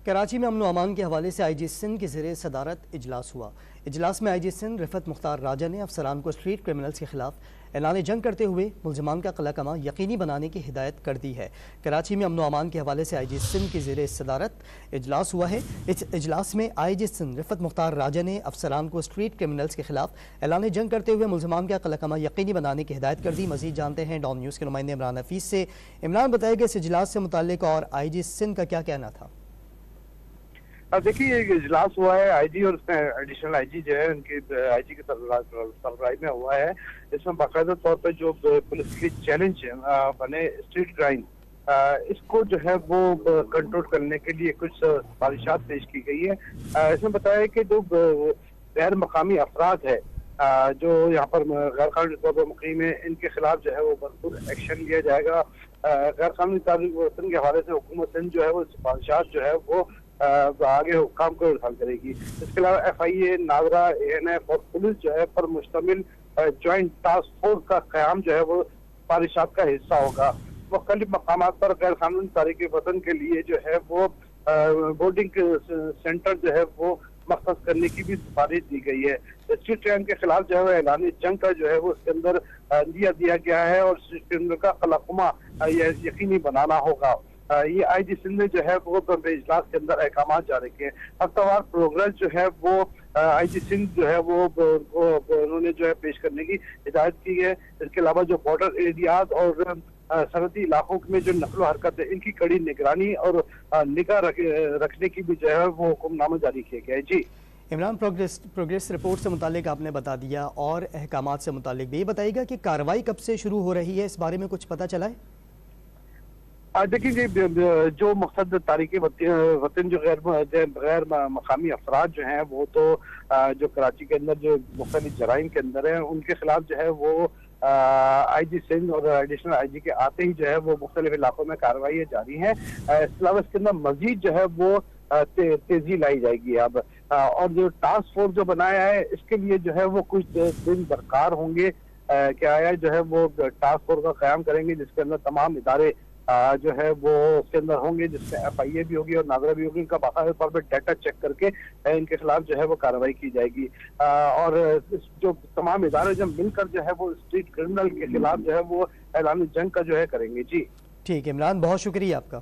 कराची में अमन व अमान के हवाले से IG सिंध के ज़रिए सदारत इजलास हुआ। इजलास में IG सिंध रिफत मुख्तार राजा ने अफसरान को स्ट्रीट क्रिमिनल्स के खिलाफ ऐलान जंग करते हुए मुल्ज़िमान का कला कमा यकीनी बनाने की हिदायत कर दी है। कराची में अमन व अमान के हवाले से IG सिंध के ज़रिए सदारत इजलास हुआ है। इस इजलास में IG सिंध रिफत मुख्तार राजा ने अफसरान को स्ट्रीट क्रिमिनल्स के खिलाफ ऐलान जंग करते हुए मुल्ज़िमान का कला कमा यकीनी बनाने की हिदायत कर दी। मज़ीद जानते हैं डॉन न्यूज़ के नुमाइंदे इमरान हफीज़ से। इमरान, बताएगा इस इजलास से मुताल्लिक और IG सिंध का क्या कहना था? देखिए, एक इजलास हुआ है IG और उसमें एडिशनल IG जो है उनकी IG की सरबराही में हुआ है। इसमें बाकायदा तौर पर जो पुलिस चैलेंज बने स्ट्रीट क्राइम, इसको जो है वो कंट्रोल करने के लिए कुछ सिफारिशात पेश की गई है। इसमें बताया है कि जो गैर मकामी अफराद है जो यहाँ पर गैर कानूनी तौर पर मुकीम है, इनके खिलाफ जो है वो भरपूर एक्शन लिया जाएगा। गैर कानूनी तारीख वतन के हवाले से हुकूमत सिंध जो है वो सिफारिशात जो है वो आगे काम को उठान करेगी। इसके अलावा FIA, नादरा, ANF और पुलिस जो है पर मुश्तमिल ज्वाइंट टास्क फोर्स का क़याम जो है वो सिफारिशात का हिस्सा होगा। मुख्तलिफ मकामात पर गैर कानूनी तारीख वतन के लिए जो है वो बोर्डिंग सेंटर जो है वो मख्सूस करने की भी सिफारिश दी गई है। स्ट्रीट क्राइम के खिलाफ जो है ऐलान जंग का जो है वो उसके अंदर दिया गया है और स्ट्रीट क्राइम का कलाकुमा यकीनी बनाना होगा। ये IG सिंध में जो है वो इजलास के अंदर अहकाम जारी किए। हफ्तावार प्रोग्रेस जो है वो IG सिंध जो है वो उन्होंने जो है पेश करने की हिदायत की है। इसके अलावा जो बॉर्डर एरियाज और सरहदी इलाकों में जो नकलो हरकत है, इनकी कड़ी निगरानी और निगाह रखने की भी जो है वो हुक्मनामा जारी किया गया है। जी इमरान, प्रोग्रेस रिपोर्ट से मुतालिक आपने बता दिया और अहकामात से मुतालिक भी ये बताइएगा कि कार्रवाई कब से शुरू हो रही है, इस बारे में कुछ पता चला है? देखिए, जो मकसद तारीख वतन जो गैर मकामी अफराद जो हैं वो तो जो कराची के अंदर जो मुख्तलिफ जराइम के अंदर हैं उनके खिलाफ जो है वो IG सिंध और एडिशनल IG के आते ही जो है वो मुख्तलिफ इलाकों में कार्रवाई जारी हैं। इसके अलावा इसके अंदर मजीद जो है वो तेजी लाई जाएगी अब। और जो टास्क फोर्स जो बनाया है इसके लिए जो है वो कुछ दिन बरकरार होंगे। क्या है जो है वो टास्क फोर्स का क़याम करेंगे जिसके अंदर तमाम इदारे जो है वो उसके अंदर होंगे, जिसमें FIA भी होगी और नादरा भी होगी। इनका बाकायदा तौर पर डाटा चेक करके इनके खिलाफ जो है वो कार्रवाई की जाएगी। और जो तमाम इदारे जब मिलकर जो है वो स्ट्रीट क्रिमिनल के खिलाफ जो है वो ऐलान जंग का जो है करेंगे। जी ठीक है इमरान, बहुत शुक्रिया आपका।